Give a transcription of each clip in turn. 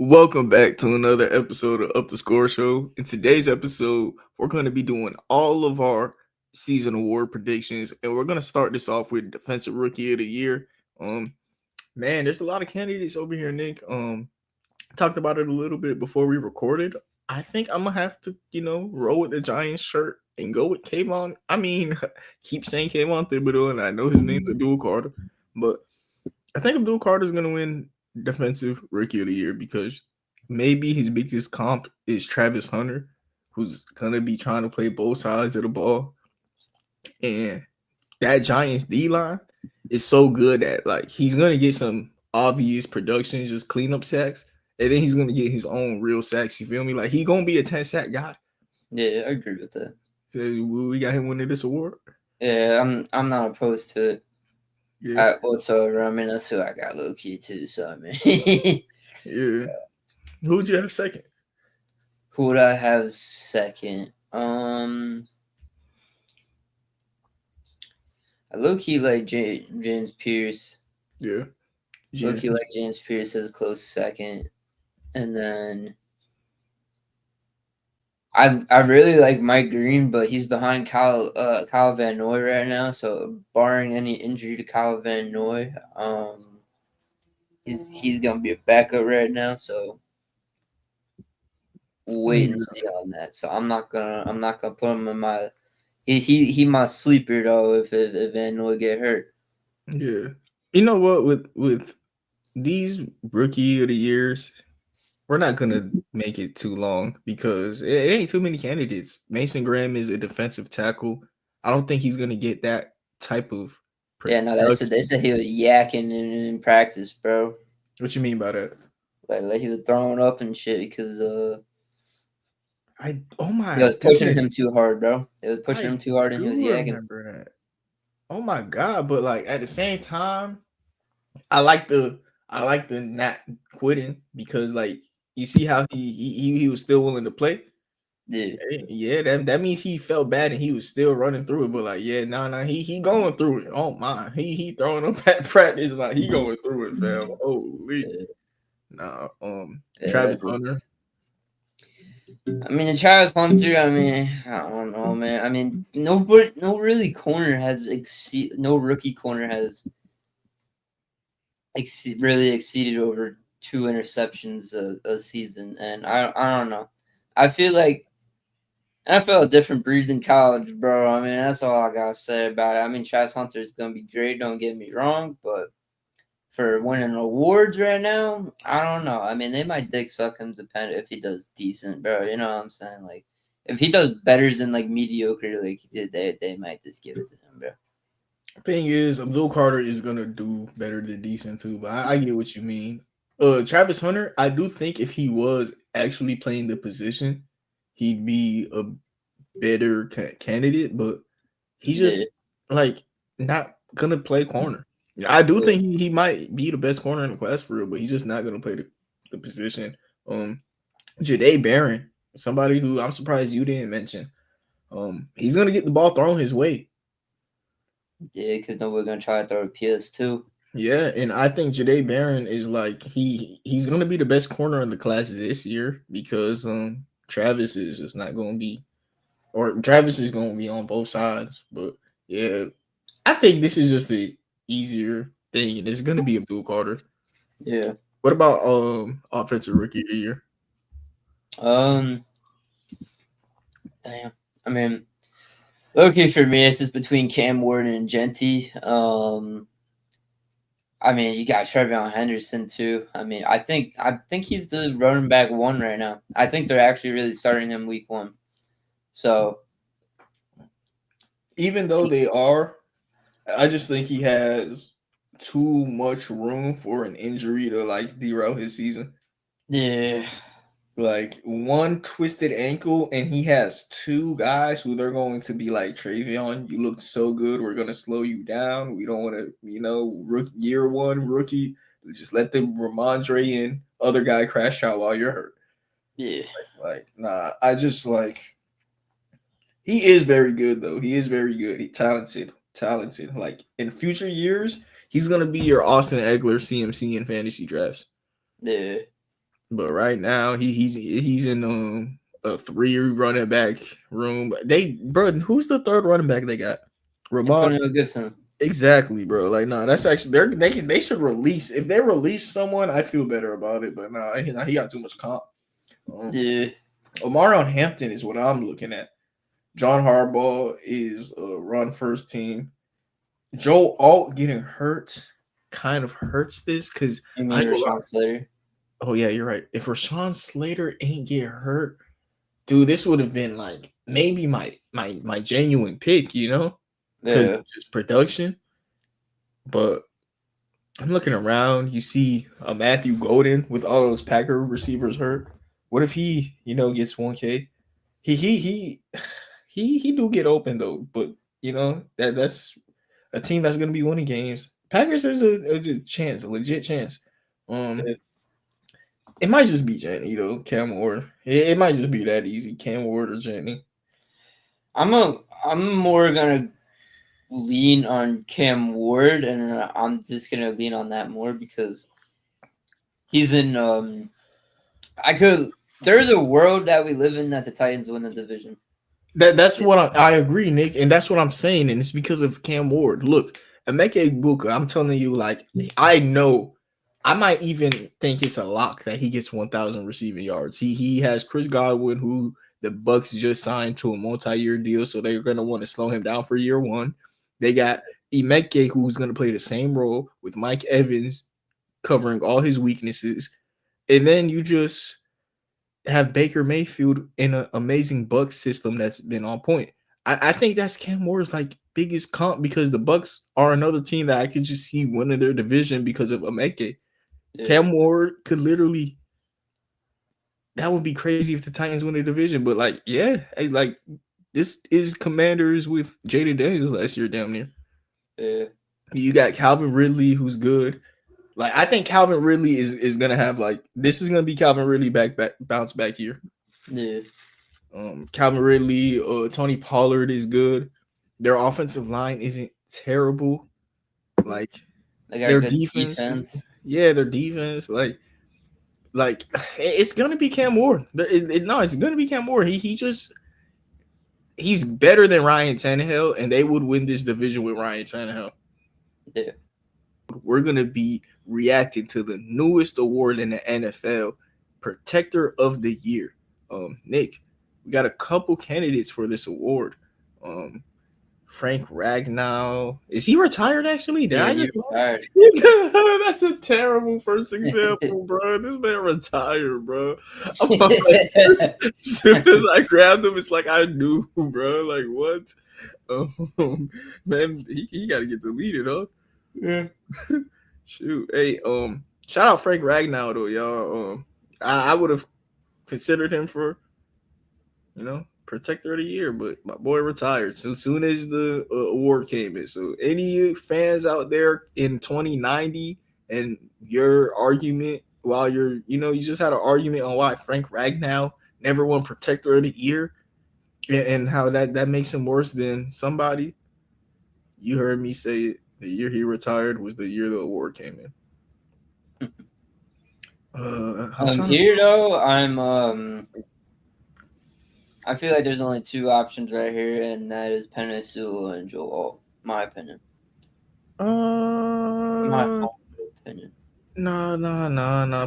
Welcome back to another episode of Up the Score Show. In today's episode, we're going to be doing all of our season award predictions, and we're going to start this off with Defensive Rookie of the Year. Um, man, there's a lot of candidates over here, Nick. Talked about it a little bit before we recorded. I think I'm gonna have to, roll with the Giants shirt and go with Kayvon. I mean, keep saying Kayvon Thibodeau, and I know his name's Abdul Carter, but I think Abdul Carter is gonna win Defensive Rookie of the Year because maybe his biggest comp is Travis Hunter, who's gonna be trying to play both sides of the ball, and that Giants D line is so good that like he's gonna get some obvious production, just cleanup sacks, and then he's gonna get his own real sacks. You feel me? Like he gonna be a 10 sack guy. Yeah, I agree with that. So we got him winning this award. Yeah, I'm not opposed to it Yeah, whatsoever. I mean, that's who I got low key too. So I mean, yeah. Who'd you have second? who would I have second? I low key like James Pierce. Yeah, Low James. key like James Pierce as a close second, and then I really like Mike Green, but he's behind Kyle Van Noy right now. So barring any injury to Kyle Van Noy, he's gonna be a backup right now. So wait and see on that. So I'm not gonna put him in my he my sleeper though if Van Noy get hurt. Yeah. You know what? With these rookie of the years, we're not gonna make it too long because it ain't too many candidates. Mason Graham is a defensive tackle. I don't think he's gonna get that type of Yeah, no, they said he was yakking in practice, bro. What you mean by that? Like he was throwing up and shit because Oh they my was pushing goodness, him too hard, bro. They was pushing I him too hard and he was do yakking. remember that. Oh my god, but like at the same time, I like the not quitting because like you see how he was still willing to play. Dude. Yeah, that means he felt bad and he was still running through it. But like, yeah, nah, he going through it. Oh my, he throwing up at practice like he going through it, fam. Holy, Yeah, nah. yeah, Travis that's just. Hunter. I mean, the Charles Hunter. I mean, I don't know, man. I mean, nobody, no really corner has no rookie corner has really exceeded over 2 interceptions a season, and I don't know. I feel like NFL a different breed than college, bro. I mean, that's all I gotta say about it. I mean, Travis Hunter is gonna be great. Don't get me wrong, but for winning awards right now, I don't know. I mean, they might dick suck him depending if he does decent, bro. You know what I'm saying? Like, if he does better than like mediocre, like he did, they might just give it to him, bro. Thing is, Abdul Carter is gonna do better than decent too. But I get what you mean. Travis Hunter, I do think if he was actually playing the position, he'd be a better candidate. But he's Yeah, just like not gonna play corner. Yeah, I do yeah. think he might be the best corner in the class for real, but he's just not gonna play the position. Jahdae Barron, somebody who I'm surprised you didn't mention. He's gonna get the ball thrown his way. Yeah, because nobody's gonna try to throw a PS2. Yeah, and I think Jahdae Barron is like he's gonna be the best corner in the class this year because Travis is just not gonna be, or Travis is gonna be on both sides. But yeah, I think this is just the easier thing, and it's gonna be Abdul Carter. Yeah. What about offensive rookie of the year? Um. Damn. I mean, okay, for me, it's just between Cam Ward and Genty. I mean, you got Trevion Henderson too. I think he's the running back one right now. I think they're actually really starting him week one. So Even though they are, I just think he has too much room for an injury to like derail his season. yeah, Like one twisted ankle, and he has two guys who they're going to be like, Travion, you look so good. We're gonna slow you down. We don't want to, year one rookie. Just let the Ramondre and other guy crash out while you're hurt. yeah, Like, nah, I just like he is very good though. He is very good. He talented. Like in future years, he's gonna be your Austin Eckler CMC in fantasy drafts. yeah. But right now he's in a 3 running back room. Who's the third running back they got? Ramon. Antonio Gibson. Exactly, bro. Like, no, that's actually they should release. If they release someone, I feel better about it. But no, he got too much comp. Yeah. Omarion Hampton is what I'm looking at. John Harbaugh is a run first team. Joe Alt getting hurt kind of hurts this because You mean Rashawn Slater? oh yeah, you're right. If Rashawn Slater ain't get hurt, dude, this would have been like maybe my genuine pick, because Yeah. just production. But I'm looking around. You see a Matthew Golden with all those Packer receivers hurt. What if he, gets 1K? He do get open though, but that's a team that's gonna be winning games. Packers is a chance, a legit chance. Yeah. It might just be Jenny though, Cam Ward. It might just be that easy, Cam Ward or Jenny. I'm more gonna lean on Cam Ward, and I'm just gonna lean on that more because he's in. There's a world that we live in that the Titans win the division. That's what I agree, Nick, and that's what I'm saying, and it's because of Cam Ward. Look, Emeka Egbuka, I'm telling you, like, I know, I might even think it's a lock that he gets 1,000 receiving yards. He has Chris Godwin, who the Bucks just signed to a multi-year deal, so they're gonna want to slow him down for year one. They got Emeka, who's gonna play the same role with Mike Evans covering all his weaknesses, and then you just have Baker Mayfield in an amazing Bucks system that's been on point. I think that's Cam Ward's like biggest comp because the Bucks are another team that I could just see winning their division because of Emeka. Yeah. Cam Ward could literally. That would be crazy if the Titans win the division, but like, yeah, like this is Commanders with Jaden Daniels last year down there. Yeah. You got Calvin Ridley, who's good. Like, I think Calvin Ridley is gonna have this is gonna be Calvin Ridley bounce back year. Yeah. Calvin Ridley, Tony Pollard is good. Their offensive line isn't terrible. Like They got their good defense. Yeah, their defense. Like it's gonna be Cam Ward. It's gonna be Cam Ward. He's better than Ryan Tannehill, and they would win this division with Ryan Tannehill. Yeah. We're gonna be reacting to the newest award in the NFL, Protector of the Year. Nick, we got a couple candidates for this award. Frank Ragnow. Is he retired actually? He's retired. That's a terrible first example, bro. This man retired, bro. As soon as I grabbed him, it's like I knew, bro. Like, what? Man, he got to get deleted, huh? Yeah. Shoot. Hey, shout out Frank Ragnow though, y'all. I would have considered him for, Protector of the Year, but my boy retired so soon as the award came in. So any fans out there in 2090 and your argument while you just had an argument on why Frank Ragnow never won Protector of the Year and how that makes him worse than somebody, you heard me say it. The year he retired was the year the award came in. I feel like there's only two options right here, and that is Penei Sewell and Joe Alt. My opinion. My opinion. No.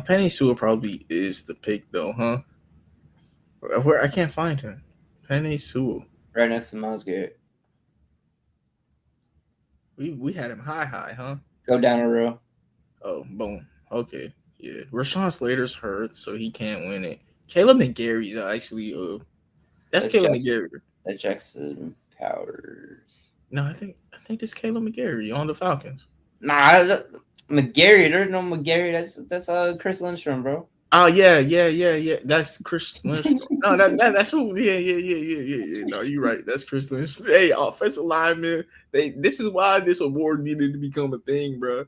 Penei Sewell probably is the pick though, huh? Where I can't find him. Penei Sewell. Right next to Myles Garrett. We had him high, huh? Go down a row. Oh, boom. Okay. Yeah. Rashawn Slater's hurt, so he can't win it. Caleb McGarry's actually that's Caleb McGarry. That's Jackson Powers. No, I think it's Caleb McGarry on the Falcons. Nah, McGarry. There's no McGarry. That's Chris Lindstrom, bro. Oh yeah. That's Chris Lindstrom. No, that's who. Yeah. No, you're right. That's Chris Lindstrom. Hey, offensive lineman. This is why this award needed to become a thing, bro.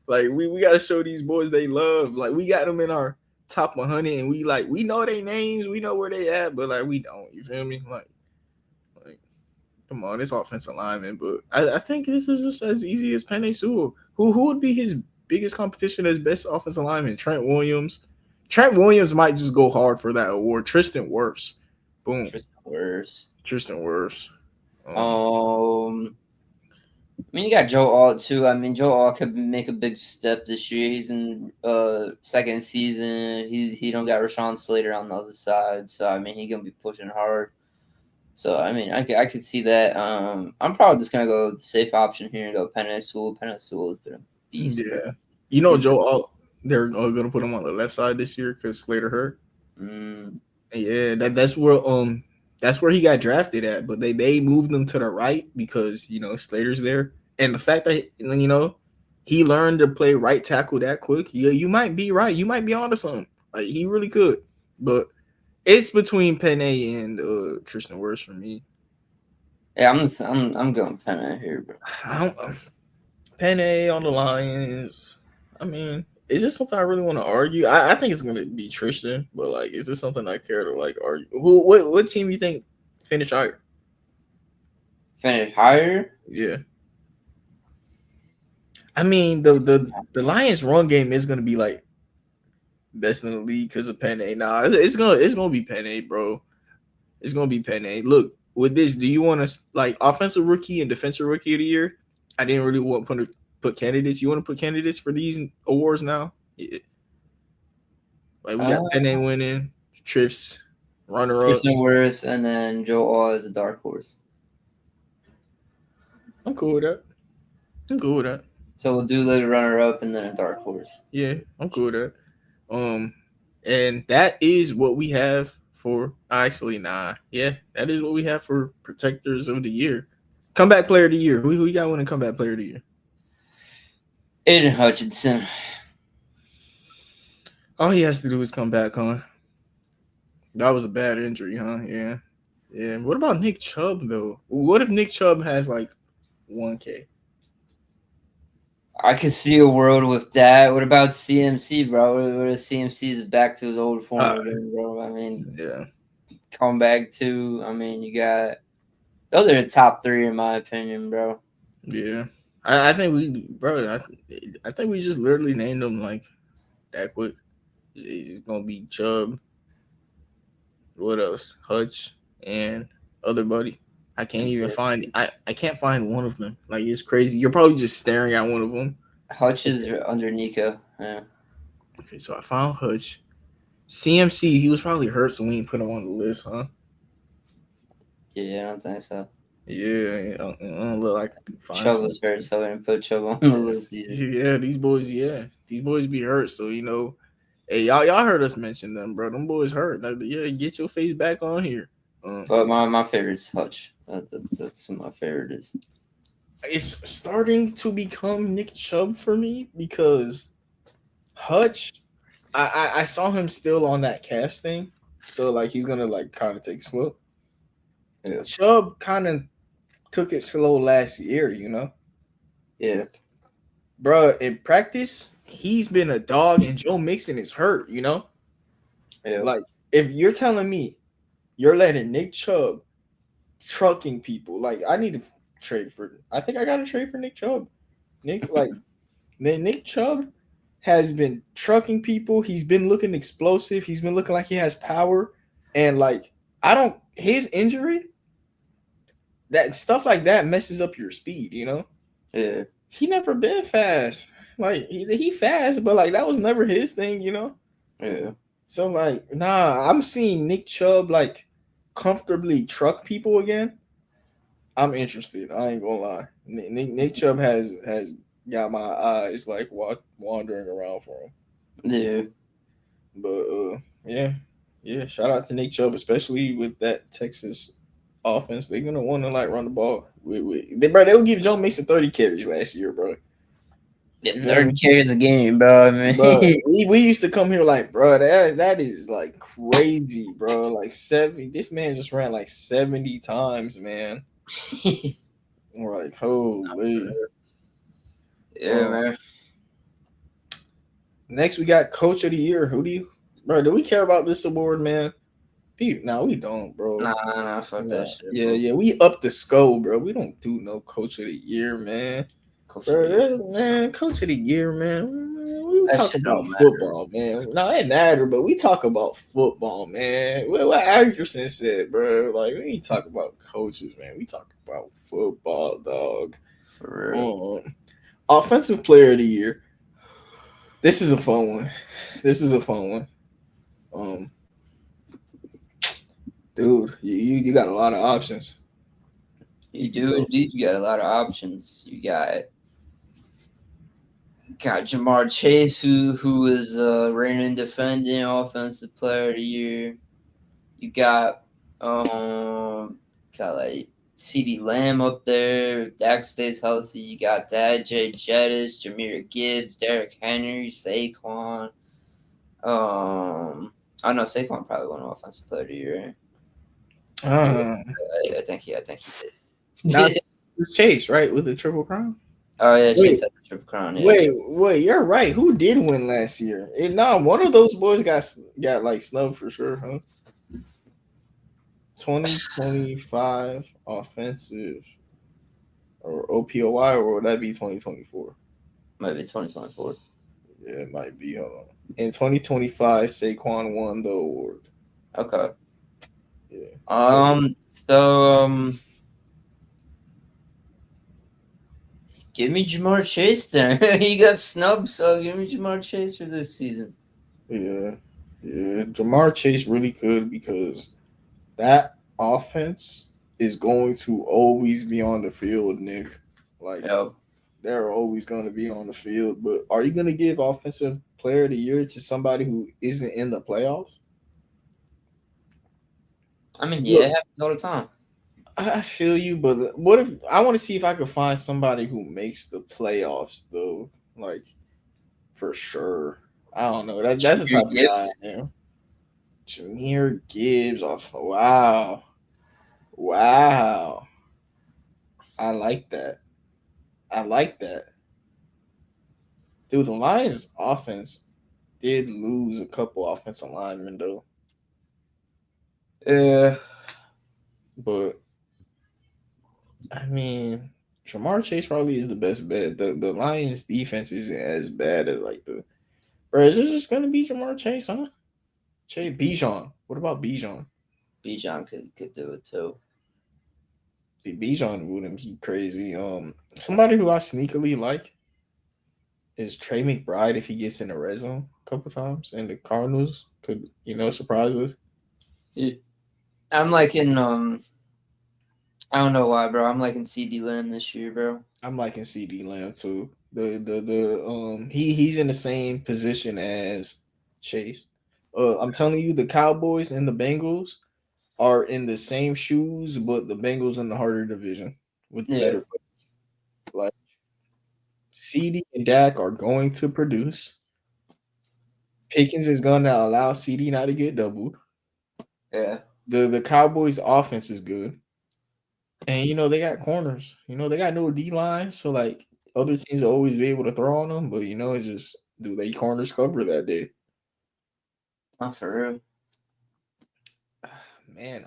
Like we got to show these boys they love. Like we got them in our top 100, and we know their names, we know where they at, but like we don't. You feel me? Like come on, it's offensive lineman. But I think this is just as easy as Penei Sewell. Who would be his biggest competition as best offensive lineman? Trent Williams. Trent Williams might just go hard for that award. Tristan Wirfs, boom. Tristan Wirfs. Tristan Wirfs. I mean, you got Joe Alt too. I mean, Joe Alt could make a big step this year. He's in second season. He don't got Rashawn Slater on the other side, so I mean, he gonna be pushing hard. So I mean, I could see that. I'm probably just gonna go the safe option here and go Penei Sewell. Penei Sewell has been a beast. Yeah, you know Joe Alt. They're gonna put him on the left side this year because Slater hurt. Yeah, that's where he got drafted at, but they moved him to the right because Slater's there, and the fact that he learned to play right tackle that quick. Yeah, you might be right. You might be onto something. Like he really could, but it's between Penei and Tristan Wirfs for me. Yeah, I'm going Penei here, bro. Penei on the Lions. I mean, is this something I really want to argue? I think it's going to be Tristan, but like, is this something I care to like argue? What team you think finished higher? Finish higher? Yeah. I mean, the Lions' run game is going to be like best in the league because of Penei. Nah, it's gonna be Penei, bro. It's gonna be Penei. Look, with this, do you want to like offensive rookie and defensive rookie of the year? I didn't really want to put candidates. You want to put candidates for these awards now? Yeah. Like we got Penei winning, Trips runner up, Tristan Wirfs, and then Joe Alt is a dark horse. I'm cool with that. So we'll do the runner up and then a dark horse. Yeah, I'm cool with that. And that is what we have for that is what we have for protectors of the year. Comeback player of the year. Who you got winning comeback player of the year? Aiden Hutchinson. All he has to do is come back, huh? That was a bad injury, huh? Yeah. Yeah. What about Nick Chubb though? What if Nick Chubb has like 1K? I could see a world with that. What about CMC, bro? What if CMC is back to his old form again, bro? I mean, yeah. Come back to. I mean, you got those are the top three in my opinion, bro. Yeah, I think I think we just literally named them like that quick. It's gonna be Chubb. What else? Hutch and other buddy. I can't even find. I can't find one of them. Like it's crazy. You're probably just staring at one of them. Hutch is under Nico. Yeah. Okay, so I found Hutch. CMC, he was probably hurt, so we didn't put him on the list, huh? Yeah, I don't think so. Yeah, I don't look like I can find Chubb was hurt, so we didn't put Chubb on the list either. Yeah, these boys be hurt. So hey, y'all heard us mention them, bro. Them boys hurt. Like, yeah, get your face back on here. But my favorite's Hutch. That's who my favorite is. It's starting to become Nick Chubb for me because Hutch, I saw him still on that casting, so like he's gonna like kind of take it slow. Yeah. Chubb kind of took it slow last year, Yeah, bro. In practice, he's been a dog, and Joe Mixon is hurt. Yeah. Like if you're telling me you're letting Nick Chubb trucking people, like I need to trade for. I think I got to trade for Nick Chubb. Nick Chubb has been trucking people. He's been looking explosive. He's been looking like he has power, and like his injury. That stuff like that messes up your speed, Yeah. He never been fast. Like he fast, but like that was never his thing, Yeah. So like, nah, I'm seeing Nick Chubb like comfortably truck people again. I'm interested. I ain't gonna lie. Nick Chubb has got my eyes like wandering around for him. Yeah. But yeah. Shout out to Nick Chubb, especially with that Texas offense. They're gonna want to like run the ball. They would give Joe Mixon 30 carries last year, bro. Yeah, 30 carries a game, bro. I mean, we used to come here like, bro, that is like crazy, bro. Like 70. This man just ran like 70 times, man. We're like, holy. Yeah, man. Next, we got Coach of the Year. Do we care about this award, man? No, we don't, bro. Nah, fuck that shit. Yeah, we up the scope, bro. We don't do no Coach of the Year, man. Coach of the Year, man. we That talk shit about don't matter. football, man. No, it matter, but we talk about football, man. What Anderson said, bro. Like, we ain't talk about coaches, man. We talk about football, dog. For real. Offensive player of the year. This is a fun one. Um, dude, you got a lot of options. You do indeed. You got a lot of options. You got Jamar Chase, who is reigning defending offensive player of the year. You got like CeeDee Lamb up there. If Dak stays healthy. You got that Jay Jettis, Jahmyr Gibbs, Derrick Henry, Saquon. I know Saquon probably won offensive player of the year. I think he did. Not Chase, right, with the Triple Crown. Oh yeah, Chase had the Triple Crown. Yeah. Wait, you're right. Who did win last year? One of those boys got like snubbed for sure, huh? 2025 offensive or OPOY, or would that be 2024? Might be 2024. Yeah, it might be. Hold on. In 2025, Saquon won the award. Okay. Yeah. So give me Jamar Chase then. He got snubbed, so give me Jamar Chase for this season. Yeah. Jamar Chase really could, because that offense is going to always be on the field, Nick. Like, Yep. they're always going to be on the field. But are you going to give offensive player of the year to somebody who isn't in the playoffs? I mean, yeah, it happens all the time. I feel you, but what if I want to see if I could find somebody who makes the playoffs though? Like, for sure. I don't know. That's the type of guy I am. Jahmyr Gibbs off. Wow. I like that. Dude, the Lions offense did lose a couple offensive linemen though. Yeah. But I mean, Jamar Chase probably is the best bet. The Lions defense isn't as bad as like the. Bro, is this just gonna be Jamar Chase, huh? Bijan. What about Bijan? Bijan could do it too. Bijan wouldn't be crazy. Somebody who I sneakily like is Trey McBride if he gets in the red zone a couple times, and the Cardinals could, surprise us. Yeah. I'm liking I don't know why, bro. I'm liking CeeDee Lamb this year, bro. I'm liking CeeDee Lamb too. He's in the same position as Chase. I'm telling you, the Cowboys and the Bengals are in the same shoes, but the Bengals in the harder division with better. Like, CeeDee and Dak are going to produce. Pickens is going to allow CeeDee not to get doubled. Yeah. The Cowboys offense is good. And they got corners. They got no D line, so like other teams will always be able to throw on them, but it's just, do they corners cover that day? Not for real. Man,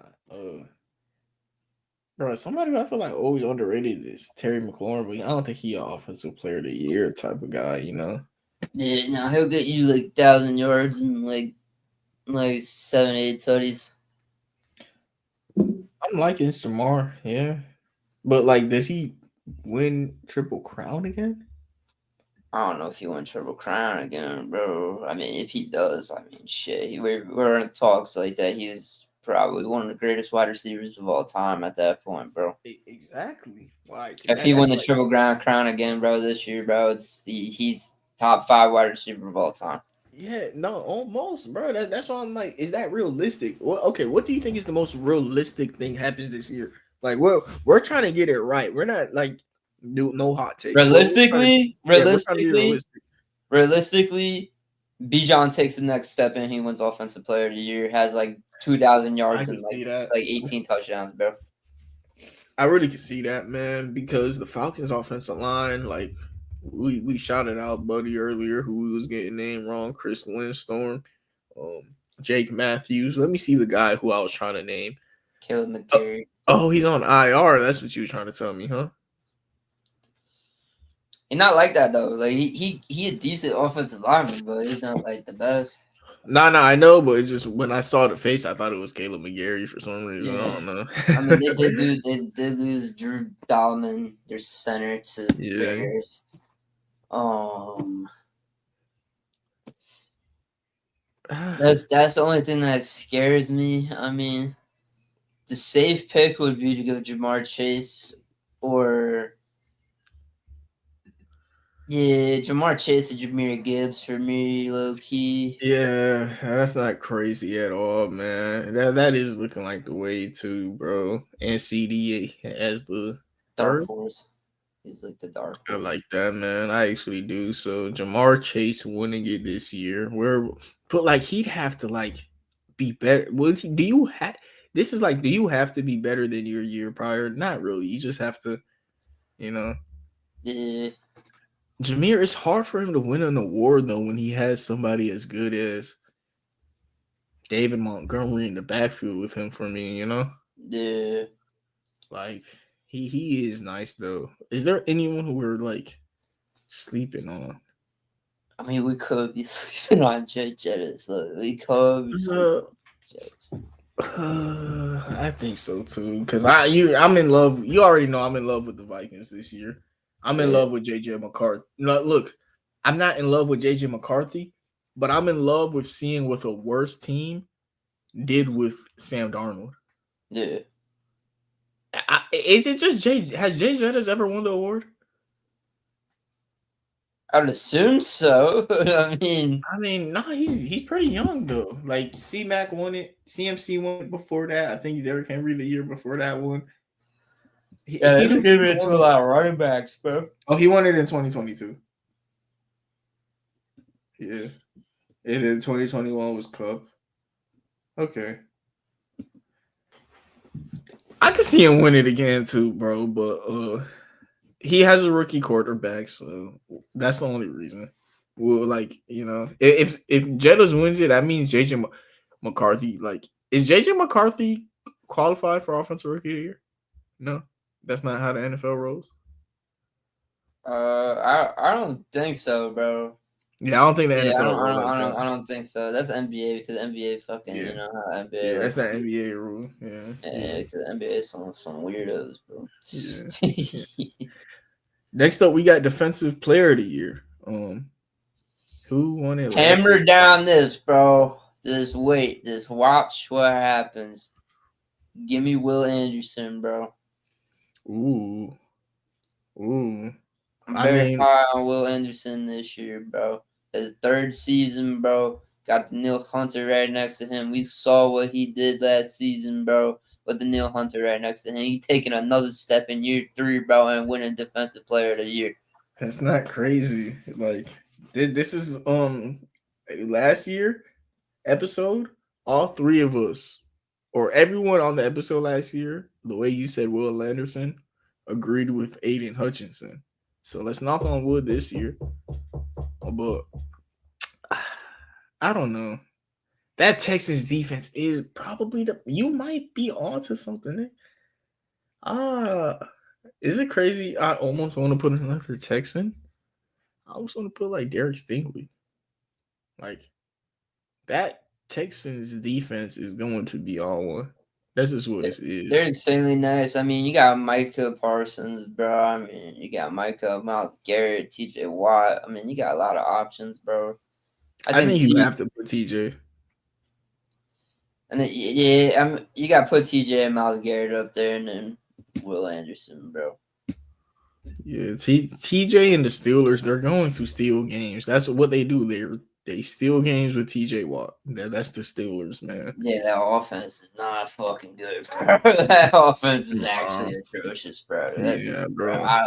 bro, somebody who I feel like always underrated is Terry McLaurin, but I don't think he an offensive player of the year type of guy, Yeah, no, he'll get you like 1,000 yards and like 7-8 tutties. I'm liking Jamar, yeah. But like, does he win Triple Crown again? I don't know if he won Triple Crown again, bro. I mean, if he does, I mean, shit. We're in talks like that. He's probably one of the greatest wide receivers of all time at that point, bro. Exactly. Like, if he won the Triple Crown again, bro, this year, bro, he's top 5 wide receiver of all time. Yeah, no, almost, bro. That's why I'm like, is that realistic? Okay, what do you think is the most realistic thing happens this year? Like, well, we're trying to get it right. We're not like no hot take. Realistically, realistically, Bijan takes the next step and he wins Offensive Player of the Year. Has like 2,000 yards and like 18 touchdowns, bro. I really can see that, man, because the Falcons' offensive line, like, we shouted out Buddy earlier, who was getting named wrong, Chris Windstorm, Jake Matthews. Let me see the guy who I was trying to name. Caleb McCary. Oh, he's on IR. That's what you were trying to tell me, huh? He's not like that though. Like he a decent offensive lineman, but he's not like the best. Nah, I know, but it's just when I saw the face, I thought it was Caleb McGarry for some reason. Yeah. I don't know. I mean, they did lose Drew Dahlman, their center, to Yeah. Bears. That's the only thing that scares me. I mean, the safe pick would be to go Jamar Chase or Jamar Chase and Jahmyr Gibbs for me, low key. Yeah, that's not crazy at all, man. That is looking like the way too, bro. And CD as the Dark third. horse. He's like the dark I horse. like that, man. I actually do. So Jamar Chase winning it this year. But like he'd have to like be better. Do you have this is like do you have to be better than your year prior? Not really. You just have to, you know. Yeah. Jahmyr, it's hard for him to win an award though when he has somebody as good as David Montgomery in the backfield with him for me, you know? Yeah. Like he is nice though. Is there anyone who we're like sleeping on? I mean, we could be sleeping on Jay Jettis. Look, we could be sleeping on Jettis. I think so too. Cause I'm in love. You already know I'm in love with the Vikings this year. I'm in love with JJ McCarthy. No, look, I'm not in love with JJ McCarthy, but I'm in love with seeing what a worse team did with Sam Darnold. Yeah. Is it just has Jay Jettis ever won the award? I would assume so. I mean, no, he's pretty young though. Like C-Mac won it, CMC won it before that. I think Derrick Henry the year before that one. he gave it to a lot of running backs, bro. Oh, he won it in 2022. Yeah, and then 2021 was Cup. Okay, I can see him win it again too, bro. But he has a rookie quarterback, so that's the only reason. Well, like if Jettas wins it, that means JJ McCarthy. Like, is JJ McCarthy qualified for offensive rookie of the year? No, that's not how the NFL rolls. I don't think so, bro. Yeah, I don't think the Yeah, NFL roll like that. I don't think so. That's NBA because NBA fucking you know how NBA. Yeah, that's that NBA rule. Yeah, because NBA is some weirdos, bro. Yeah. Next up, we got defensive player of the year. Who won it? Hammer down this, bro. Just wait. Just watch what happens. Give me Will Anderson, bro. Ooh. I'm very high on Will Anderson this year, bro. His third season, bro. Got the Neil Hunter right next to him. We saw what he did last season, bro. With the Neil Hunter right next to him. He taking another step in year 3, bro, and winning Defensive Player of the Year. That's not crazy. Like this is last year episode. All three of us, or everyone on the episode last year, the way you said Will Anderson, agreed with Aiden Hutchinson. So let's knock on wood this year. But I don't know. That Texans defense is probably you might be onto something. Is it crazy? I almost want to put another Texan. I almost want to put like Derek Stingley. Like that Texans defense is going to be on one. That's just what it is. They're insanely nice. I mean, you got Micah Parsons, bro. I mean, you got Micah, Myles Garrett, TJ Watt. I mean, you got a lot of options, bro. I think you have to put TJ. And then, you got to put TJ and Myles Garrett up there, and then Will Anderson, bro. Yeah, TJ and the Steelers, they're going to steal games. That's what they do. They steal games with TJ Watt. That's the Steelers, man. Yeah, that offense is not fucking good, bro. That offense is actually atrocious, bro. Bro. I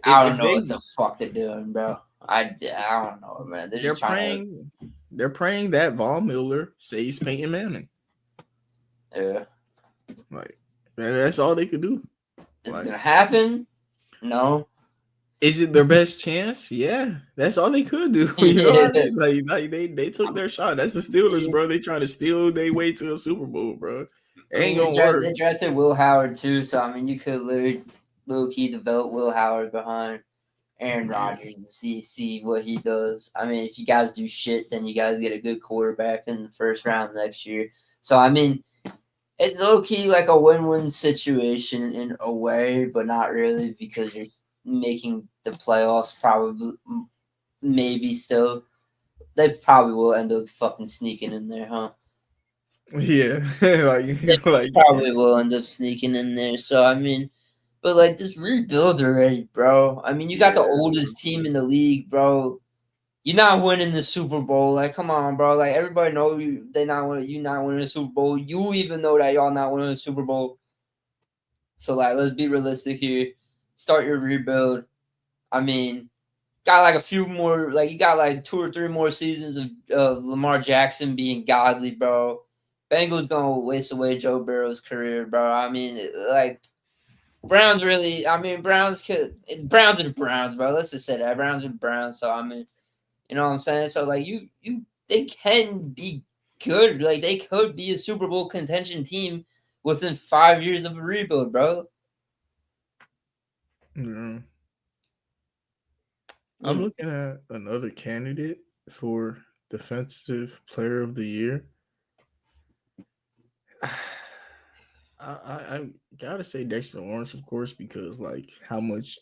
don't know what the fuck they're doing, bro. I don't know, man. They're praying that Von Miller saves Peyton Manning. Yeah. Like, that's all they could do. Is it gonna happen? No. Is it their best chance? Yeah, that's all they could do. You know what I mean? Like they took their shot. That's the Steelers, bro. They trying to steal their way to a Super Bowl, bro. It ain't gonna work. They drafted Will Howard too, so I mean, you could literally low key develop Will Howard behind Aaron Yeah. Rodgers and see what he does. I mean, if you guys do shit, then you guys get a good quarterback in the first round next year. So I mean, it's low key like a win-win situation in a way, but not really because you're making the playoffs. Probably, maybe still, they probably will end up fucking sneaking in there, huh? Yeah, They like probably will end up sneaking in there. So I mean, but like just rebuild already, bro. I mean, you got the yeah, oldest team in the league, bro. You're not winning the Super Bowl. Like, come on, bro. Like everybody know you. They not winning. You not winning the Super Bowl. You even know that y'all not winning the Super Bowl. So like, let's be realistic here. Start your rebuild. I mean, got like a few more. Like you got like 2 or 3 more seasons of Lamar Jackson being godly, bro. Bengals gonna waste away Joe Burrow's career, bro. I mean, like Browns really. I mean, Browns are the Browns, bro. Let's just say that Browns are the Browns. So I mean, you know what I'm saying? So like they can be good. Like they could be a Super Bowl contention team within 5 years of a rebuild, bro. yeah. I'm Mm. looking at another candidate for defensive player of the year. I gotta say Dexter Lawrence, of course, because like how much Sexy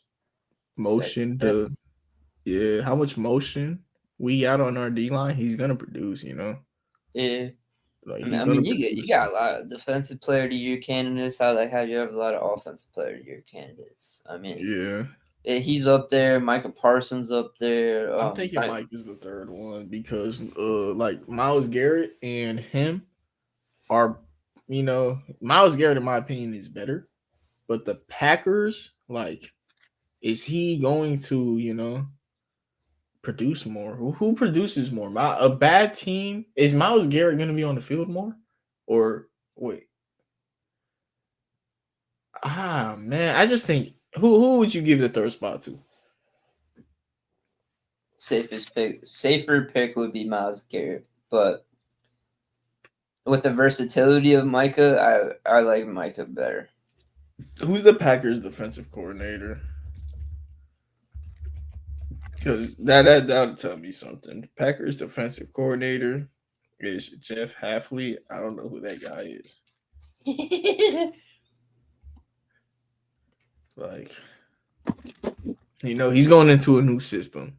motion Dex. how much motion we got on our D line, he's gonna produce, Yeah. like I he's mean, gonna you produce. got a lot of defensive player of the year candidates. I like how you have a lot of offensive player of the year candidates. I mean, Yeah, he's up there. Micah Parsons up there. I'm thinking Mike is the third one because like Miles Garrett and him are, Miles Garrett in my opinion is better, but the Packers, like, is he going to produce more? Who produces more? A bad team, is Miles Garrett going to be on the field more, or wait? Man, I just think who would you give the third spot to? Safer pick would be Miles Garrett, but with the versatility of Micah, I like Micah better. Who's the Packers defensive coordinator? Because that'll tell me something. Packers defensive coordinator is Jeff Halfley. I don't know who that guy is. Like, he's going into a new system.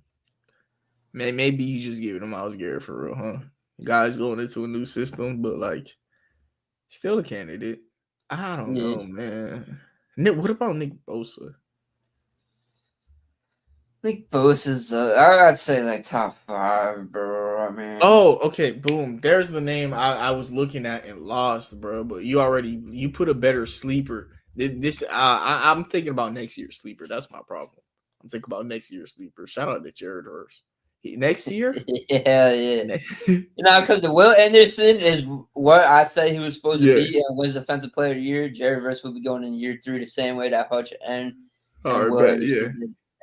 Man, maybe you just give it to Miles Garrett for real, huh? Guys going into a new system, but like, still a candidate. I don't Yeah. know, man. What about Nick Bosa? Nick Bosa's, I'd say like top 5, bro. I mean, Oh, okay, boom. There's the name I was looking at and lost, bro. But you put a better sleeper. I'm thinking about next year's sleeper. That's my problem. I'm thinking about next year's sleeper. Shout out to Jared Hurst. Next year, yeah. Because the Will Anderson is what I say he was supposed to yeah. be and was defensive player of the year. Jerry Verse will be going in year 3 the same way that Hutch and All right, Will bet. Yeah.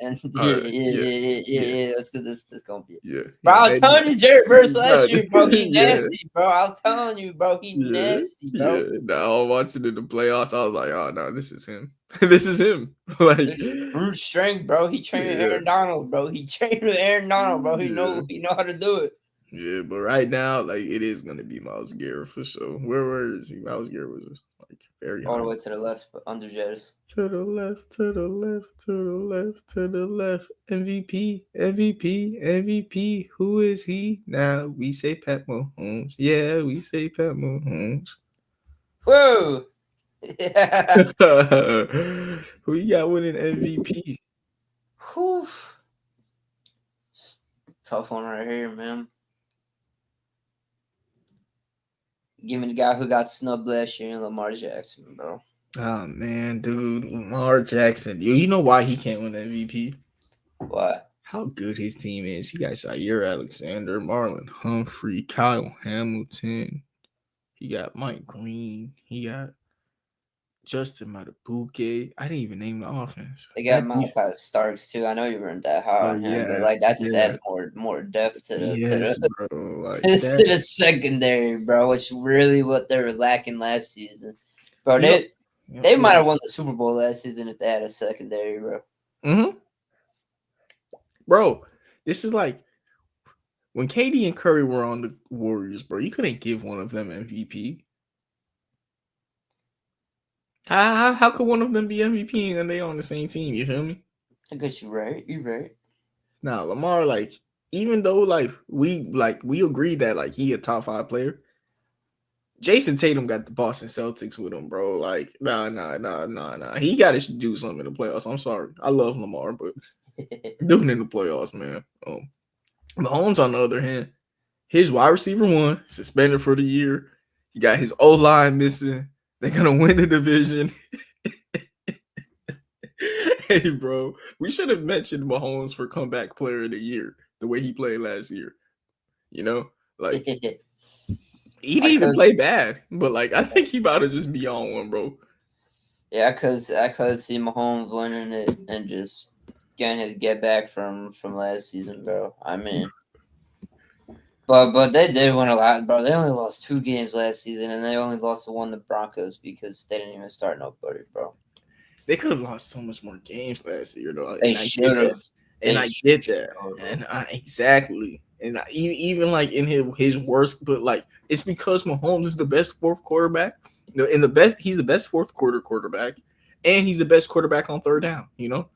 Anderson did. And All right. Yeah. Yeah. yeah. That's good. This gonna be it. Yeah. Bro, Yeah. I was telling you, Jared Verse last Nah, year, bro. He yeah. nasty, bro. I was telling you, bro. He Yeah. nasty, Yeah. bro. Now I'm watching in the playoffs. I was like, oh no, this is him. This is him. Like, Brute strength, bro. He trained with yeah. Aaron Donald, bro. He trained with Aaron Donald, bro. Yeah. He know how to do it. Yeah, but right now, like it is gonna be Miles Garrett for sure. Where is he? Miles Garrett was like very All the high. way to the left, but under Jettis. To the left, to the left, to the left, to the left. MVP, MVP, MVP. Who is he? Now we say Pat Mahomes. Yeah, we say Pat Mahomes. Whoa. Yeah. Who you got winning MVP? Whew. Tough one right here, man. Give me the guy who got snubbed last year, Lamar Jackson, bro. Oh man, dude, Lamar Jackson. You know why he can't win MVP? What? How good his team is. He got Zaire Alexander, Marlon Humphrey, Kyle Hamilton. He got Mike Green. He got Justin Matabuke. I didn't even name the offense. They got Malachi Starks too. I know you weren't that high Oh on him, but yeah, like that just yeah. adds more depth to Yes, the bro. Like to that. the secondary, bro. Which really what they were lacking last season, bro. You know, They go might ahead. have won the Super Bowl last season if they had a secondary, bro. Mm-hmm. bro. This is like when KD and Curry were on the Warriors, bro. You couldn't give one of them MVP. How could one of them be MVP and they on the same team? You feel me? I guess you're right. You're right. Now Lamar, like, even though we agreed that like he a top 5 player, Jason Tatum got the Boston Celtics with him, bro. Like, nah. He got to do something in the playoffs. I'm sorry, I love Lamar, but doing in the playoffs, man. Mahomes, on the other hand, his wide receiver 1 suspended for the year. He got his O line missing. They're gonna win the division. Hey, bro, we should have mentioned Mahomes for comeback player of the year, the way he played last year. You know, like he didn't I even could, play bad, but like I think he about to just be on one, bro. yeah, I could see Mahomes winning it and just getting his get back from last season, bro. I mean, but they did win a lot, bro. They only lost 2 games last season, and they only lost to one the Broncos because they didn't even start nobody, bro. They could have lost so much more games last year, though, They and I get should that, have. and They I get should that, have. and I exactly, and even like in his worst, but like it's because Mahomes is the best fourth quarterback, in the best, he's the best fourth quarter quarterback, and he's the best quarterback on third down. You know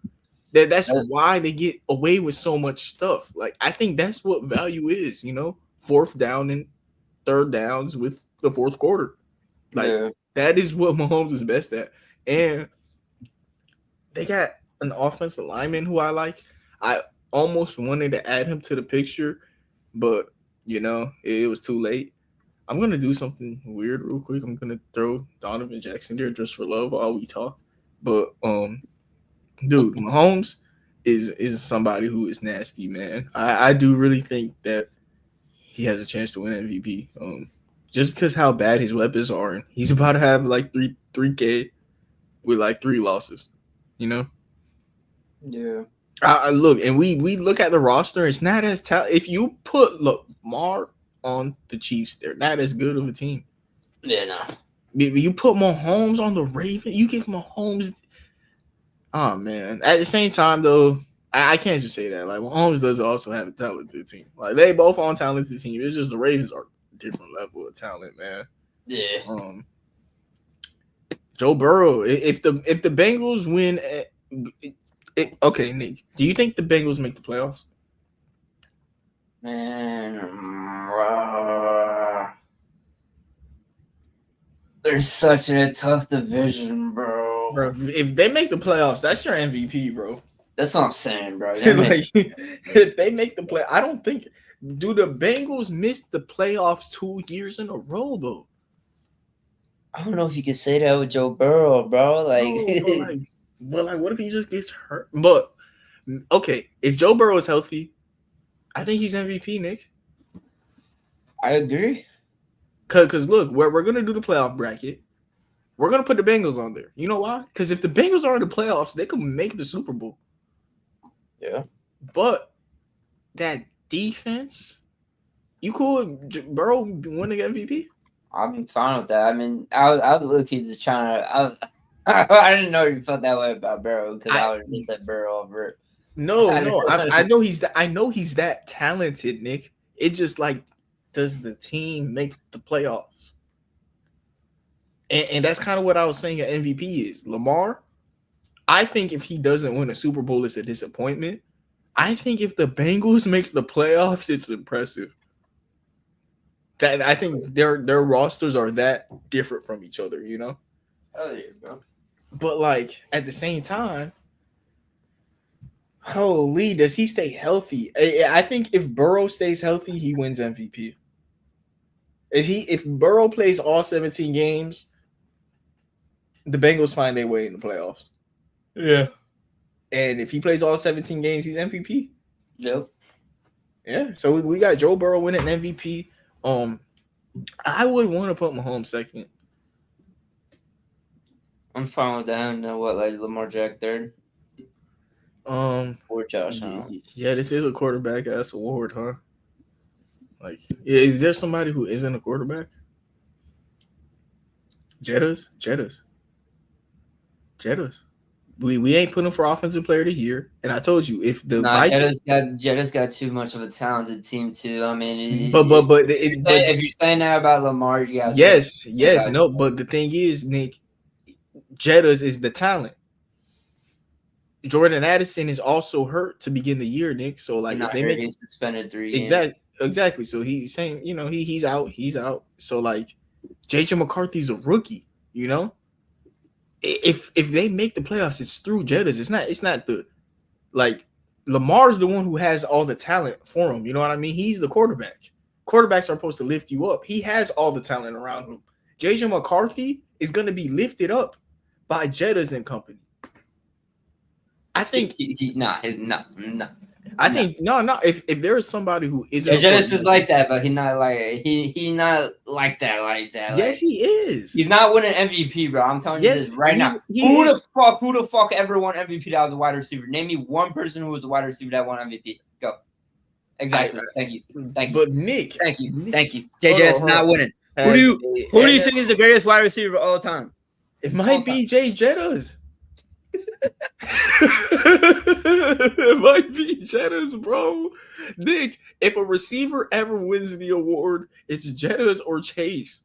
that's why they get away with so much stuff. Like I think that's what value is. Fourth down and third downs with the fourth quarter. Like Yeah. that is what Mahomes is best at, and they got an offensive lineman who I like. I almost wanted to add him to the picture, but it was too late. I'm gonna do something weird real quick. I'm gonna throw Donovan Jackson there just for love while we talk. But dude, Mahomes is somebody who is nasty, man. I do really think that he has a chance to win MVP. Just because how bad his weapons are, and he's about to have like three K with like 3 losses. You know. Yeah. I look, and we look at the roster. It's not as if you put Lamar on the Chiefs, they're not as good of a team. Yeah, no. You put Mahomes on the Ravens, you give Mahomes. Oh man! At the same time, though, I can't just say that. Like Mahomes does also have a talented team. Like they both on talented team. It's just the Ravens are a different level of talent, man. Yeah. Joe Burrow. If the Bengals win, okay, Nick. Do you think the Bengals make the playoffs? Man, they're such a tough division, bro. Bro, if they make the playoffs, that's your MVP, bro. That's what I'm saying, bro. Like, if they make the play, I don't think. Do the Bengals miss the playoffs 2 years in a row, though? I don't know if you could say that with Joe Burrow, bro. Like, No, but like, what if he just gets hurt? But okay, if Joe Burrow is healthy, I think he's MVP, Nick. I agree. Cause look, we're gonna do the playoff bracket. We're gonna put the Bengals on there. You know why? Because if the Bengals are in the playoffs, they could make the Super Bowl. Yeah. But that defense, you cool with Burrow winning MVP? I'm fine with that. I mean, I was looking to trying to. I didn't know you felt that way about Burrow because I would just let Burrow over it. No. I know he's that talented, Nick. It just like, does the team make the playoffs? And that's kind of what I was saying. An MVP is Lamar. I think if he doesn't win a Super Bowl, it's a disappointment. I think if the Bengals make the playoffs, it's impressive. That I think their rosters are that different from each other, you know. Oh yeah, bro. But like at the same time, holy, does he stay healthy? I think if Burrow stays healthy, he wins MVP. If Burrow plays all 17 games, the Bengals find their way in the playoffs. Yeah. And if he plays all 17 games, he's MVP. Yep. Yeah. So we got Joe Burrow winning MVP. I would want to put Mahomes second. I'm fine with that. And what, like Lamar Jack third? Or Josh Allen. Yeah, this is a quarterback ass award, huh? Like, yeah, is there somebody who isn't a quarterback? Jettas. We ain't putting him for offensive player of the year. And I told you if the Nah, Vikings, Jetta's got too much of a talented team too. I mean, but if you're saying that about Lamar, you gotta say yes, no. But the thing is, Nick, Jettas is the talent. Jordan Addison is also hurt to begin the year, Nick. So like, if they make he's suspended 3 games. Exactly. So he's saying, he's out. So like, JJ McCarthy's a rookie. If they make the playoffs, it's through Jettas. It's not the like Lamar's the one who has all the talent for him. You know what I mean? He's the quarterback. Quarterbacks are supposed to lift you up. He has all the talent around him. JJ McCarthy is going to be lifted up by Jettas and company. I think no. I think no. If there is somebody who isn't, Jettas is like that, but he's not like he not like that. Yes, he is. He's not winning MVP, bro. I'm telling you this right now. Who the fuck ever won MVP that was a wide receiver? Name me one person who was a wide receiver that won MVP. Go. Exactly. Thank you. But Nick. Thank you. JJ is not winning. Who do you think is the greatest wide receiver of all time? It might be Jay Jettas. It might be Jettas, bro. Nick, if a receiver ever wins the award, it's Jettas or Chase.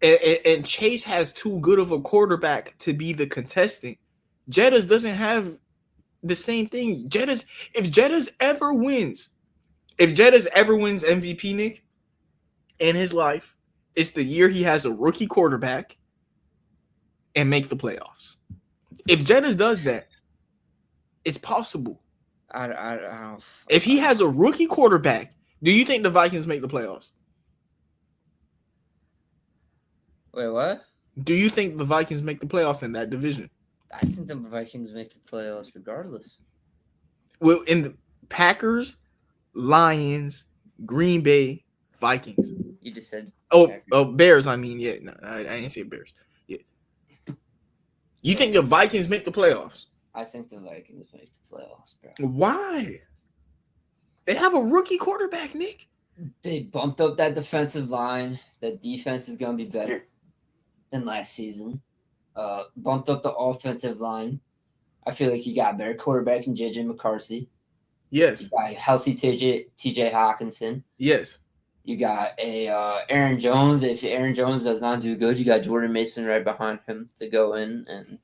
And Chase has too good of a quarterback to be the contestant. Jettas doesn't have the same thing. If Jettas ever wins MVP, Nick, in his life, it's the year he has a rookie quarterback and make the playoffs. If Jettas does that, it's possible. I don't. If he has a rookie quarterback, do you think the Vikings make the playoffs? Wait, what? Do you think the Vikings make the playoffs in that division? I think the Vikings make the playoffs regardless. Well, in the Packers, Lions, Green Bay, Vikings. You just said Bears. I mean, yeah, no, I didn't say Bears. Yeah. You think the Vikings make the playoffs? I think the Vikings make the playoffs, bro. Why? They have a rookie quarterback, Nick. They bumped up that defensive line. The defense is going to be better than last season. Bumped up the offensive line. I feel like you got a better quarterback in JJ McCarthy. Yes. You got a healthy TJ Hawkinson. Yes. You got a Aaron Jones. If Aaron Jones does not do good, you got Jordan Mason right behind him to go in and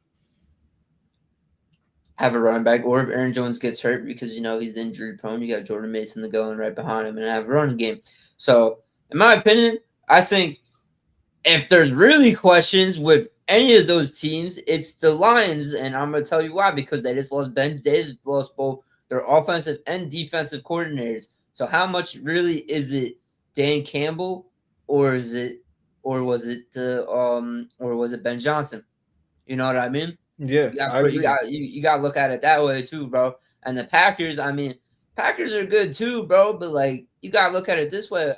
have a running back. Or if Aaron Jones gets hurt because, he's injury prone, you got Jordan Mason to go in right behind him and have a running game. So, in my opinion, I think if there's really questions with any of those teams, it's the Lions, and I'm going to tell you why, because they just lost both their offensive and defensive coordinators. So how much really is it Dan Campbell or was it Ben Johnson? You know what I mean? Yeah, you got to look at it that way too, bro. And the Packers, Packers are good too, bro, but like you got to look at it this way.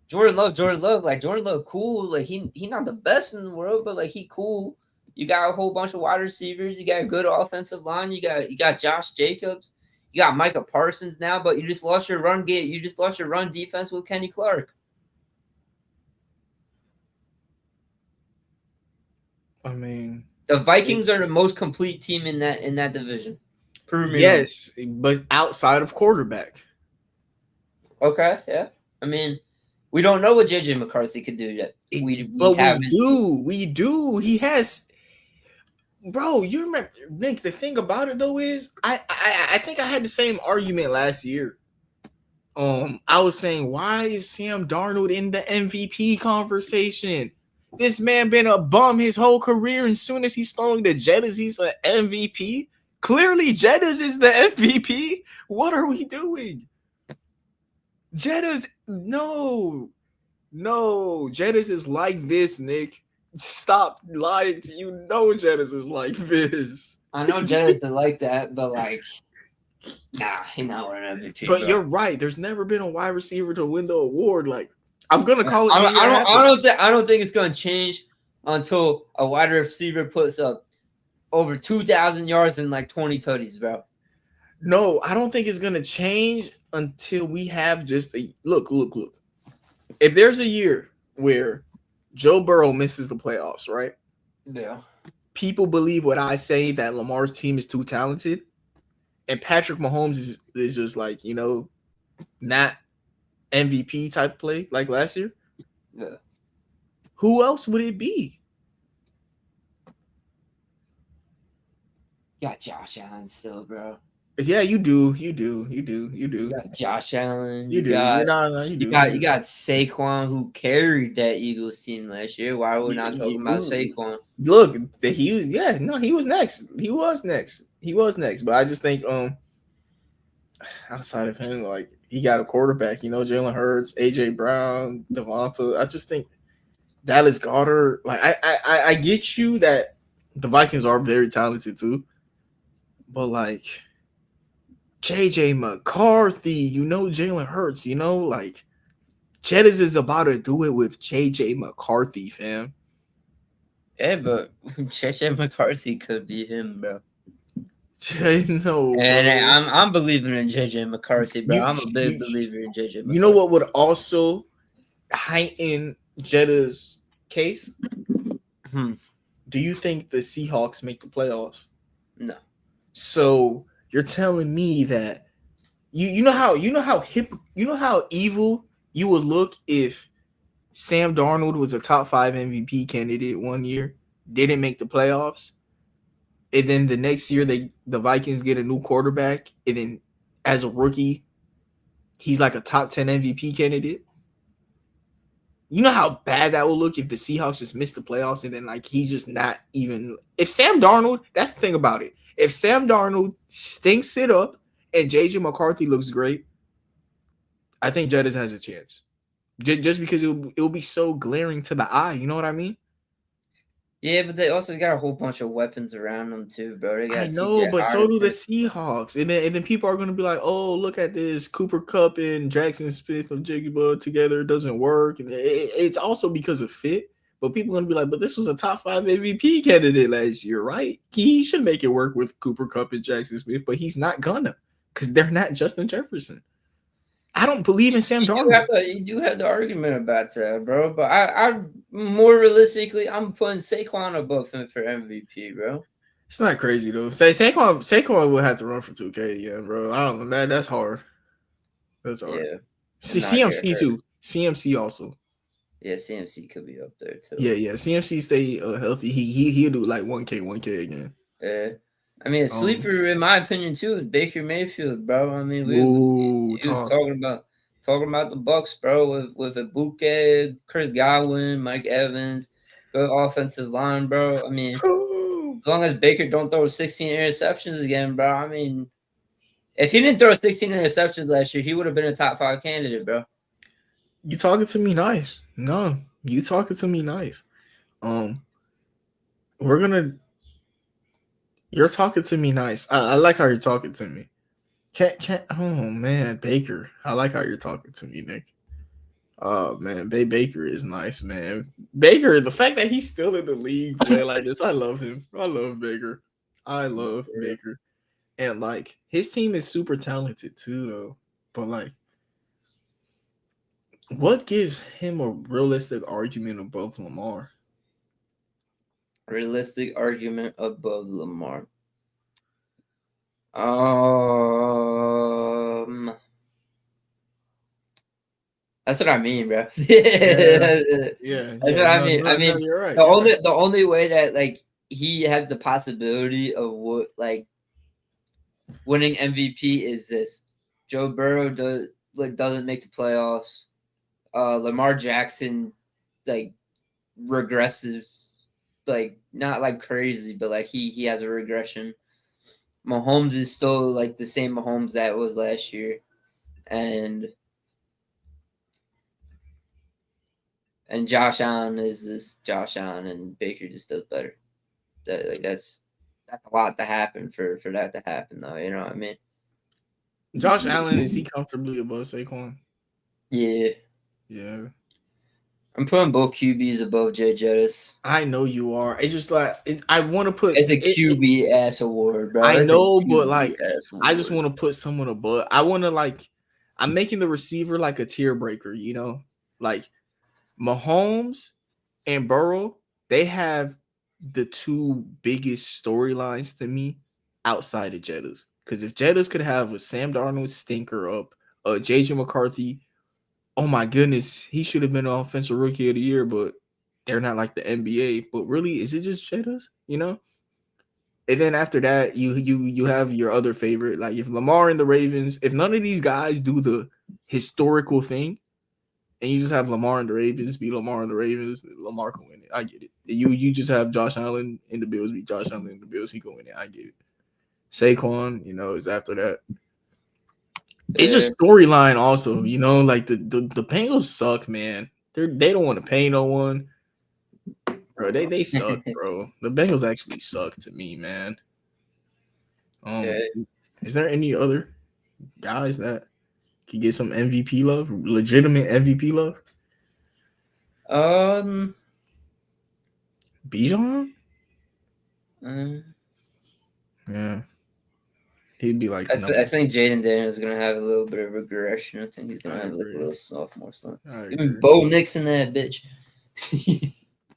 Jordan Love, cool. Like he not the best in the world, but like he cool. You got a whole bunch of wide receivers. You got a good offensive line. You got Josh Jacobs. You got Micah Parsons now, but you just lost your run game. You just lost your run defense with Kenny Clark. The Vikings are the most complete team in that division. Yes, but outside of quarterback. Okay, yeah. We don't know what JJ McCarthy could do yet. We do. He has, bro. You remember, Nick? The thing about it though is, I think I had the same argument last year. I was saying, why is Sam Darnold in the MVP conversation? This man been a bum his whole career, and as soon as he's throwing the Jettas, he's an MVP. Clearly, Jettas is the MVP. What are we doing? Jettas, no, Jettas is like this, Nick. Stop lying to you. Jettas is like this. I know Jettas is like that, but like, nah, he's not winning MVP. But bro, you're right. There's never been a wide receiver to win the award. Like, I'm gonna call it. I don't think it's gonna change until a wide receiver puts up over 2,000 yards and like 20 tutties, bro. No, I don't think it's gonna change until we have just a look. If there's a year where Joe Burrow misses the playoffs, right? Yeah. People believe what I say that Lamar's team is too talented, and Patrick Mahomes is just like, not MVP type play like last year. Yeah. Who else would it be? You got Josh Allen still, bro. Yeah, you do. You do. You got Josh Allen. You do. You're not. You You do. got you got Saquon, who carried that Eagles team last year. Why are we not talking about Saquon? Look, he was. Yeah, no, he was next. He was next. But I just think, outside of him, like he got a quarterback. Jalen Hurts, AJ Brown, Devonta. I just think Dallas Goedert. Like I get you that the Vikings are very talented too, but like JJ McCarthy, Jalen Hurts, like Jettis is about to do it with JJ McCarthy, fam. Yeah, but JJ McCarthy could be him, bro. No, And bro. I'm believing in JJ McCarthy, bro. You, I'm a big you believer in JJ McCarthy. you know what would also heighten Jetta's case? Do you think the Seahawks make the playoffs? No. So you're telling me that you know how evil you would look if Sam Darnold was a top 5 MVP candidate one year, didn't make the playoffs, and then the next year the Vikings get a new quarterback, and then as a rookie, he's like a top 10 MVP candidate. You know how bad that will look if the Seahawks just miss the playoffs and then like he's just not even. If Sam Darnold, that's the thing about it. If Sam Darnold stinks it up and JJ McCarthy looks great, I think Jettis has a chance. Just because it'll be so glaring to the eye. You know what I mean? Yeah, but they also got a whole bunch of weapons around them too, bro. They I got know, TJ but so do the Hawkinson. Seahawks, and then people are gonna be like, "Oh, look at this Cooper Kupp and Jackson Smith and Jiggy together doesn't work," and it's also because of fit. But people are gonna be like, "But this was a top 5 MVP candidate last year, right? He should make it work with Cooper Kupp and Jackson Smith, but he's not gonna because they're not Justin Jefferson." I don't believe in Sam Darnold. You do have the argument about that, bro. But I more realistically, I'm putting Saquon above him for MVP, bro. It's not crazy though. Say Saquon will have to run for 2K, yeah, bro. I don't know. That's hard. That's hard. Yeah, See, and not get CMC hurt. too. CMC also. Yeah, CMC could be up there too. Yeah. CMC stay healthy. He'll do like 1K again. Yeah. I mean, a sleeper, in my opinion, too, is Baker Mayfield, bro. I mean, he was talking about the Bucks, bro, with Ibuka, Chris Godwin, Mike Evans, good offensive line, bro. I mean, as long as Baker don't throw 16 interceptions again, bro. I mean, if he didn't throw 16 interceptions last year, he would have been a top 5 candidate, bro. You talking to me nice? No, you talking to me nice. You're talking to me nice. I like how you're talking to me. Can't. Oh man, Baker. I like how you're talking to me, Nick. Oh man, Baker is nice, man. Baker, the fact that he's still in the league playing like this, I love him. I love Baker. I love Baker. And like his team is super talented too, though. But like, what gives him a realistic argument above Lamar? Realistic argument above Lamar. That's what I mean, bro. Yeah. That's what I mean. I mean, you're right. The only way that like he has the possibility of what like winning MVP is this: Joe Burrow doesn't make the playoffs. Lamar Jackson like regresses, like not like crazy, but like he has a regression. Mahomes is still like the same Mahomes that was last year, and Josh Allen is this Josh Allen, and Baker just does better. That's a lot to happen for that to happen, though. You know what I mean? Josh Allen, is he comfortably above Saquon? Yeah. Yeah. I'm putting both QBs above Jay Jettis. I know you are. It's just like I want to put. It's a QB ass award, bro. I know, but like I just want to put someone above. I want to like. I'm making the receiver like a tier breaker. Like Mahomes and Burrow, they have the two biggest storylines to me outside of Jettas. Because if Jettas could have a Sam Darnold stinker up, JJ McCarthy, oh my goodness, he should have been an offensive rookie of the year, but they're not like the NBA. But really, is it just Jettas? You know? And then after that, you have your other favorite, like if Lamar and the Ravens, if none of these guys do the historical thing, and you just have Lamar and the Ravens be Lamar and the Ravens, Lamar can win it. I get it. You just have Josh Allen and the Bills be Josh Allen and the Bills, he can win it. I get it. Saquon, is after that. It's just storyline also, like the Bengals suck, man. They don't want to pay no one. Bro, they suck, bro. The Bengals actually suck to me, man. Is there any other guys that can get some MVP love, legitimate MVP love? Bijan? Yeah. He'd be like, I think Jaden Daniels is gonna have a little bit of regression. I think he's gonna have like a little sophomore slump. Even Bo Nix in that bitch.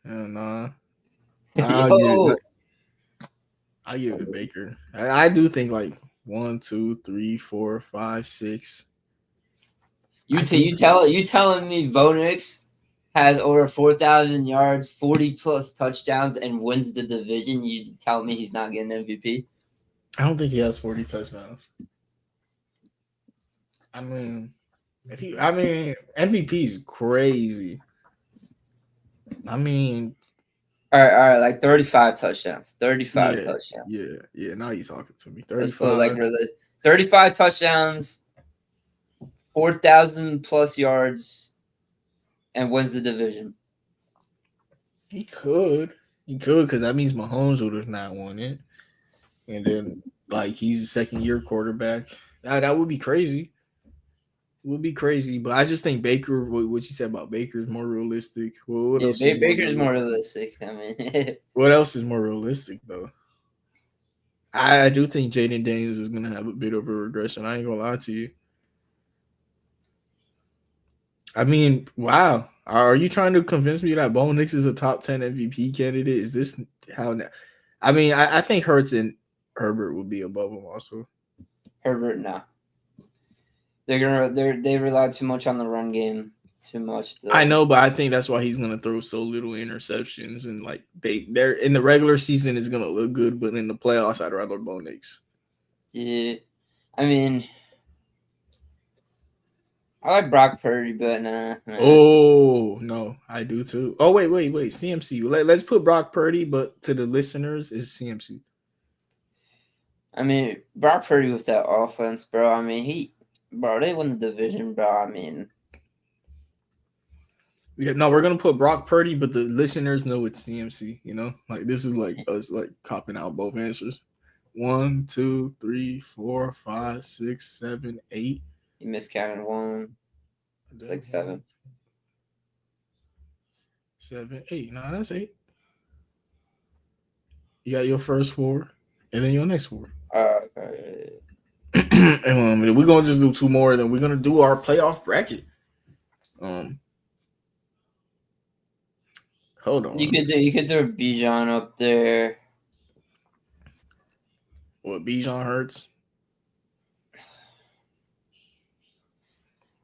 Nah. I give it to Baker. I do think like 1, 2, 3, 4, 5, 6. You telling me Bo Nix has over 4,000 yards, 40 plus touchdowns, and wins the division? You tell me he's not getting MVP? I don't think he has 40 touchdowns. I mean, MVP is crazy. I mean, all right, like 35 touchdowns. 35 touchdowns. Yeah. Now you're talking to me. 35. Let's put like 35 touchdowns, 4,000 plus yards, and wins the division. He could, because that means Mahomes would have not won it, and then like he's a second-year quarterback. That would be crazy. It would be crazy, but I just think Baker. What you said about Baker is more realistic. What else? Baker's more realistic. I mean, what else is more realistic though? I do think Jaden Daniels is gonna have a bit of a regression. I ain't gonna lie to you. I mean, wow. Are you trying to convince me that Bo Nix is a top 10 MVP candidate? Is this how? I mean, I think Hurts and Herbert would be above him also. Herbert, no. They rely too much on the run game. Too much. I know, but I think that's why he's gonna throw so little interceptions, and like they're in the regular season is gonna look good, but in the playoffs, I'd rather Bo Nix. Yeah, I mean, I like Brock Purdy, but nah. Oh no, I do too. Oh wait, CMC. Let's put Brock Purdy, but to the listeners is CMC. I mean, Brock Purdy with that offense, bro. I mean, they won the division, bro. I mean, yeah, no, we're gonna put Brock Purdy, but the listeners know it's CMC. Like this is like us like copping out both answers. 1, 2, 3, 4, 5, 6, 7, 8. You miscounted one. It's like 7. 7, 8. No, that's 8. You got your first 4, and then your next 4. Okay. And we're gonna just do 2 more, and then we're gonna do our playoff bracket. Hold on. You could throw Bijan up there. What, Bijan Hurts?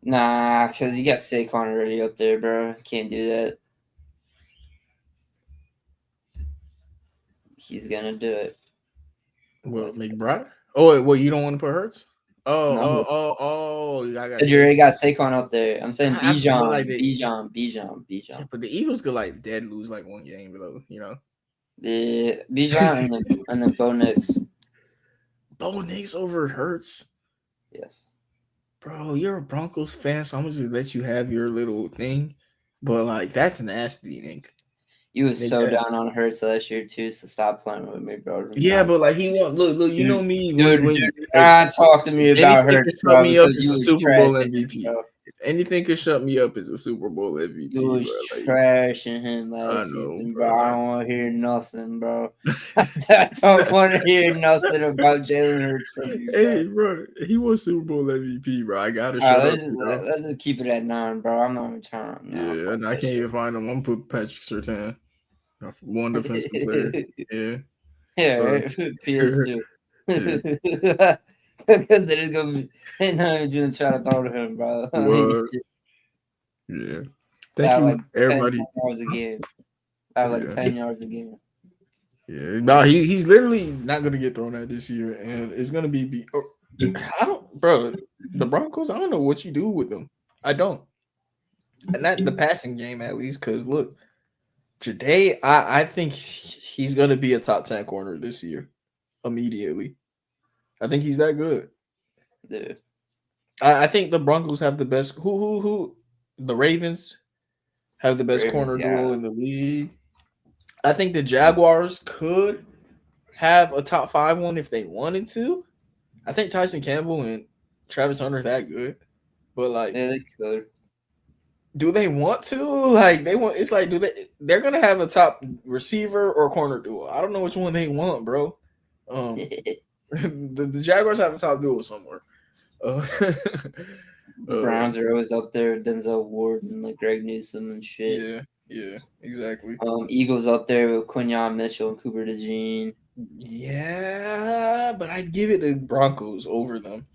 Nah, because you got Saquon already up there, bro. Can't do that. He's gonna do it. Well, McBride? Oh, wait, you don't want to put Hurts? Oh! You already got Saquon up there. I'm saying Bijan. Yeah, but the Eagles could like dead lose like one game, though. The Bijan and then Bo Nix. Bo Nix over Hurts? Yes. Bro, you're a Broncos fan, so I'm gonna just let you have your little thing. But like, that's nasty, Nick. You was so down on Hurts last year too, so stop playing with me, bro. Yeah, but like he won't look. You know me, dude. Talk to me about Hurts. Shut me up is a Super Bowl MVP. If anything could shut me up is a Super Bowl MVP. You was trashing him last season, bro. I don't want to hear nothing, bro. I don't want to hear nothing about Jalen Hurts from you, bro. Hey, bro, he was Super Bowl MVP, bro. I gotta shut up. Let's just keep it at 9, bro. I'm not even trying. Yeah, and I can't even find him. I'm gonna put Patrick Surtain. One defensive player. Yeah. Yeah, Uh, right. PS2. yeah. Because they're just gonna be not even gonna try to throw to him, bro. He's What? Yeah. Thank about you, like 10 everybody. yards a game. About like Yeah. 10 yards a game. Yeah. No, he's literally not gonna get thrown at this year, and it's gonna be. I don't, bro. The Broncos. I don't know what you do with them. I don't. And that the passing game at least, because look, Jade, I think he's gonna be a top 10 corner this year immediately. I think he's that good. Dude. I think the Broncos have the best. Who? The Ravens have the best Ravens, corner yeah. duo in the league. I think the Jaguars could have a top 5 one if they wanted to. I think Tyson Campbell and Travis Hunter are that good, but like, Yeah, they could. do they want to? Like, they want. It's like, do they? They're gonna have a top receiver or corner duo. I don't know which one they want, bro. The Jaguars have a top duo somewhere. Browns are always up there. Denzel Ward and like Greg Newsome and shit. Yeah, exactly. Eagles up there with Quinyon Mitchell and Cooper DeJean. Yeah, but I'd give it the Broncos over them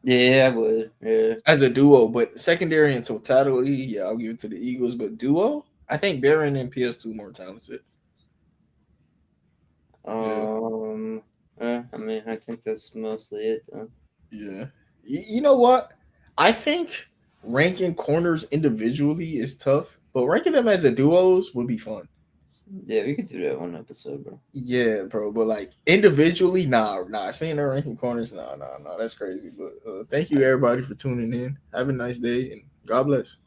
Yeah, I would. Yeah. as a duo. But secondary and totality, yeah, I'll give it to the Eagles. But duo, I think Barron and PS2 more talented. I mean, I think that's mostly it then. Yeah. You know what? I think ranking corners individually is tough, but ranking them as a duos would be fun. Yeah, we could do that one episode, bro. Yeah, bro. But like individually, nah. Seeing their ranking corners, nah. That's crazy. But thank you everybody for tuning in. Have a nice day and God bless.